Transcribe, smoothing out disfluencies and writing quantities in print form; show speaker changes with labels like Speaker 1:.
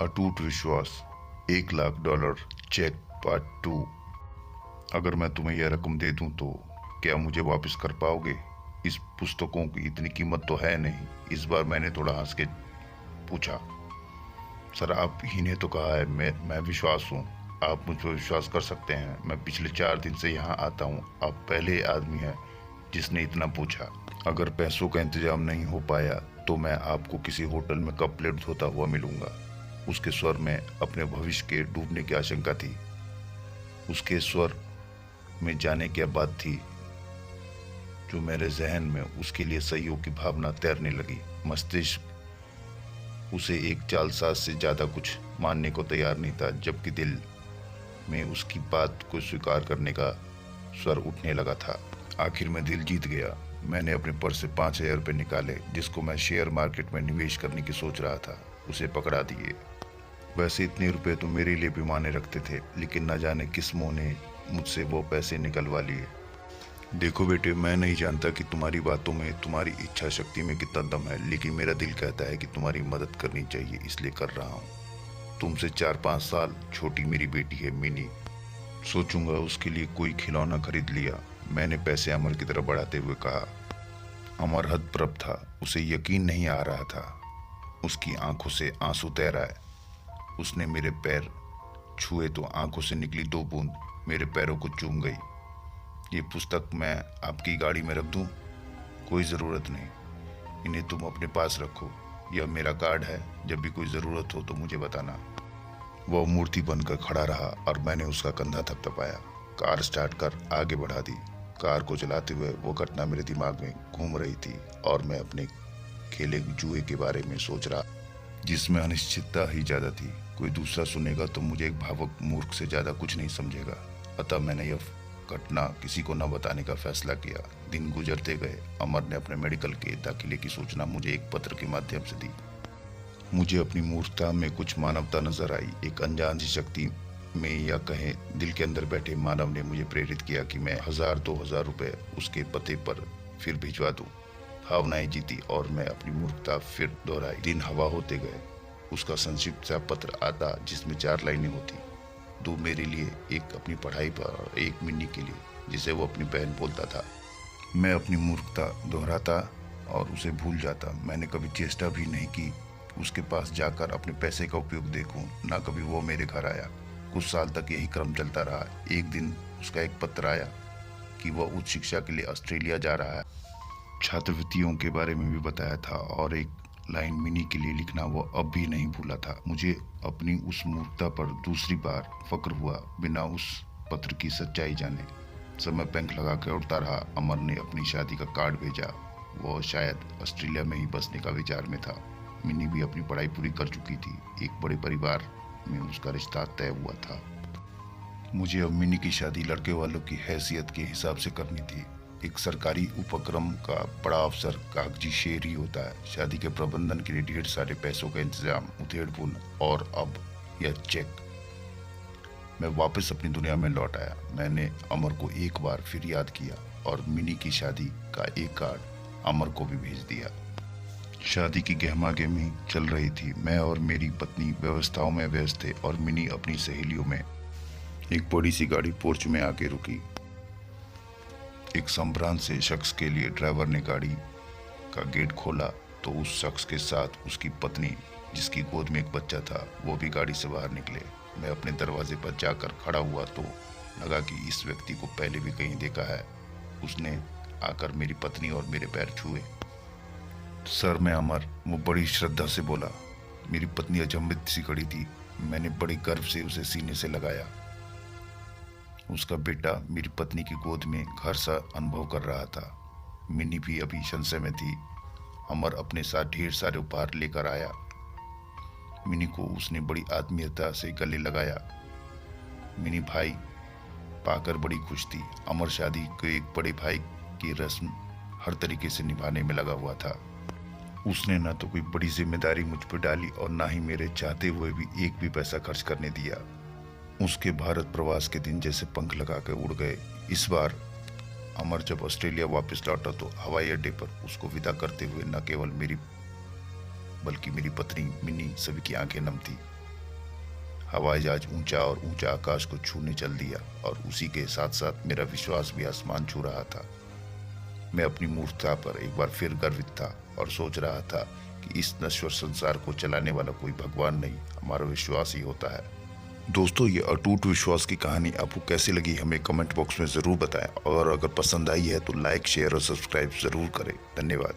Speaker 1: अटूट विश्वास, $1,00,000 check part 2। अगर मैं तुम्हें यह रकम दे दूं तो क्या मुझे वापस कर पाओगे? इस पुस्तकों की इतनी कीमत तो है नहीं। इस बार मैंने थोड़ा हंस के पूछा। सर, आप ही ने तो कहा है, मैं विश्वास हूँ। आप मुझ पर विश्वास कर सकते हैं। मैं पिछले 4 दिन से यहाँ आता हूँ। आप पहले आदमी हैं जिसने इतना पूछा। अगर पैसों का इंतजाम नहीं हो पाया तो मैं आपको किसी होटल में कप प्लेट धोता हुआ मिलूंगा। उसके स्वर में अपने भविष्य के डूबने की आशंका थी। उसके स्वर में जाने क्या बात थी जो मेरे जहन में उसके लिए सहयोग की भावना तैरने लगी। मस्तिष्क उसे एक जालसाज से ज्यादा कुछ मानने को तैयार नहीं था, जबकि दिल में उसकी बात को स्वीकार करने का स्वर उठने लगा था। आखिर में दिल जीत गया। मैंने अपने पर्स से 5,000 रुपये निकाले, जिसको मैं शेयर मार्केट में निवेश करने की सोच रहा था। उसे पकड़ा दिए। वैसे इतने रुपए तो मेरे लिए भी माने रखते थे, लेकिन न जाने किस मुंह ने मुझसे वो पैसे निकलवा लिए। देखो बेटे, मैं नहीं जानता कि तुम्हारी बातों में, तुम्हारी इच्छा शक्ति में कितना दम है, लेकिन मेरा दिल कहता है कि तुम्हारी मदद करनी चाहिए, इसलिए कर रहा हूँ। तुमसे 4-5 साल छोटी मेरी बेटी है मिनी। सोचूंगा उसके लिए कोई खिलौना खरीद लिया। मैंने पैसे अमर की तरफ बढ़ाते हुए कहा। अमर हतप्रभ था। उसे यकीन नहीं आ रहा था। उसकी आंखों से आंसू तैर आए। उसने मेरे पैर छुए तो आंखों से निकली 2 बूंद मेरे पैरों को चूम गई। ये पुस्तक मैं आपकी गाड़ी में रख दूं? कोई ज़रूरत नहीं। इन्हें तुम अपने पास रखो। यह मेरा कार्ड है। जब भी कोई ज़रूरत हो तो मुझे बताना। वह मूर्ति बनकर खड़ा रहा और मैंने उसका कंधा थपथपाया। कार स्टार्ट कर आगे बढ़ा दी। कार को चलाते हुए वो घटना मेरे दिमाग में घूम रही थी और मैं अपने खेले जुए के बारे में सोच रहा, जिसमें अनिश्चितता ही ज्यादा थी। कोई दूसरा सुनेगा तो मुझे एक भावुक मूर्ख से ज्यादा कुछ नहीं समझेगा। अतः मैंने यह घटना किसी को न बताने का फैसला किया। दिन गुजरते गए। अमर ने अपने मेडिकल के दाखिले की सूचना मुझे एक पत्र के माध्यम से दी। मुझे अपनी मूर्खता में कुछ मानवता नजर आई। एक अनजान सी शक्ति में, या कहें दिल के अंदर बैठे मानव ने मुझे प्रेरित किया कि मैं 1,000-2,000 रुपए उसके पते पर फिर भिजवा दूं। भावनाएं जीती और मैं अपनी मूर्खता फिर दोहराई। दिन हवा होते गए। उसका संक्षिप्त सा पत्र आता जिसमें 4 लाइनें होती। 2 मेरे लिए, एक अपनी पढ़ाई पर और एक मिन्नी के लिए, जिसे वो अपनी बहन बोलता था। मैं अपनी मूर्खता दोहराता और उसे भूल जाता। मैंने कभी चेष्टा भी नहीं की उसके पास जाकर अपने पैसे का उपयोग देखूं। ना कभी वो मेरे घर आया। कुछ साल तक यही क्रम चलता रहा। एक दिन उसका एक पत्र आया कि वह उच्च शिक्षा के लिए ऑस्ट्रेलिया जा रहा है। छात्रवृत्तियों के बारे में भी बताया था और एक लाइन मिनी के लिए लिखना वो अब भी नहीं भूला था। मुझे अपनी उस मूर्खता पर दूसरी बार फक्र हुआ, बिना उस पत्र की सच्चाई जाने। समय बैंक लगा कर उड़ता रहा। अमर ने अपनी शादी का कार्ड भेजा। वो शायद ऑस्ट्रेलिया में ही बसने का विचार में था। मिनी भी अपनी पढ़ाई पूरी कर चुकी थी। एक बड़े परिवार में उसका रिश्ता तय हुआ था। मुझे अब मिनी की शादी लड़के वालों की हैसियत के हिसाब से करनी थी। एक सरकारी उपक्रम का बड़ा अफसर कागजी शेर ही होता है। शादी के प्रबंधन के लिए ढेर सारे पैसों का इंतजाम, उधेड़बुन, और अब यह चेक। मैं वापस अपनी दुनिया में लौट आया। मैंने अमर को एक बार फिर याद किया और मिनी की शादी का एक कार्ड अमर को भी भेज दिया। शादी की गहमागहमी चल रही थी। मैं और मेरी पत्नी व्यवस्थाओं में व्यस्त थे और मिनी अपनी सहेलियों में। एक बड़ी सी गाड़ी पोर्च में आके रुकी। एक संभ्रांत से शख्स के लिए ड्राइवर ने गाड़ी का गेट खोला तो उस शख्स के साथ उसकी पत्नी, जिसकी गोद में एक बच्चा था, वो भी गाड़ी से बाहर निकले। मैं अपने दरवाजे पर जाकर खड़ा हुआ तो लगा कि इस व्यक्ति को पहले भी कहीं देखा है। उसने आकर मेरी पत्नी और मेरे पैर छुए। सर, मैं अमर, वो बड़ी श्रद्धा से बोला। मेरी पत्नी अचंभित सी खड़ी थी। मैंने बड़े गर्व से उसे सीने से लगाया। उसका बेटा मेरी पत्नी की गोद में घर सा अनुभव कर रहा था। मिनी भी अभी संशय में थी। अमर अपने साथ ढेर सारे उपहार लेकर आया। मिनी को उसने बड़ी आत्मीयता से गले लगाया। मिनी भाई पाकर बड़ी खुश थी। अमर शादी को एक बड़े भाई की रस्म हर तरीके से निभाने में लगा हुआ था। उसने ना तो कोई बड़ी जिम्मेदारी मुझ पर डाली और ना ही मेरे चाहते हुए भी एक भी पैसा खर्च करने दिया। उसके भारत प्रवास के दिन जैसे पंख लगा कर उड़ गए। इस बार अमर जब ऑस्ट्रेलिया वापस लौटा तो हवाई अड्डे पर उसको विदा करते हुए न केवल मेरी बल्कि मेरी पत्नी मिनी सभी की आंखें नम थी। हवाई जहाज ऊंचा और ऊंचा आकाश को छूने चल दिया और उसी के साथ साथ मेरा विश्वास भी आसमान छू रहा था। मैं अपनी मूर्खता पर एक बार फिर गर्वित था और सोच रहा था कि इस नश्वर संसार को चलाने वाला कोई भगवान नहीं, हमारा विश्वास ही होता है। दोस्तों, ये अटूट विश्वास की कहानी आपको कैसी लगी हमें कमेंट बॉक्स में ज़रूर बताएं और अगर पसंद आई है तो लाइक, शेयर और सब्सक्राइब ज़रूर करें। धन्यवाद।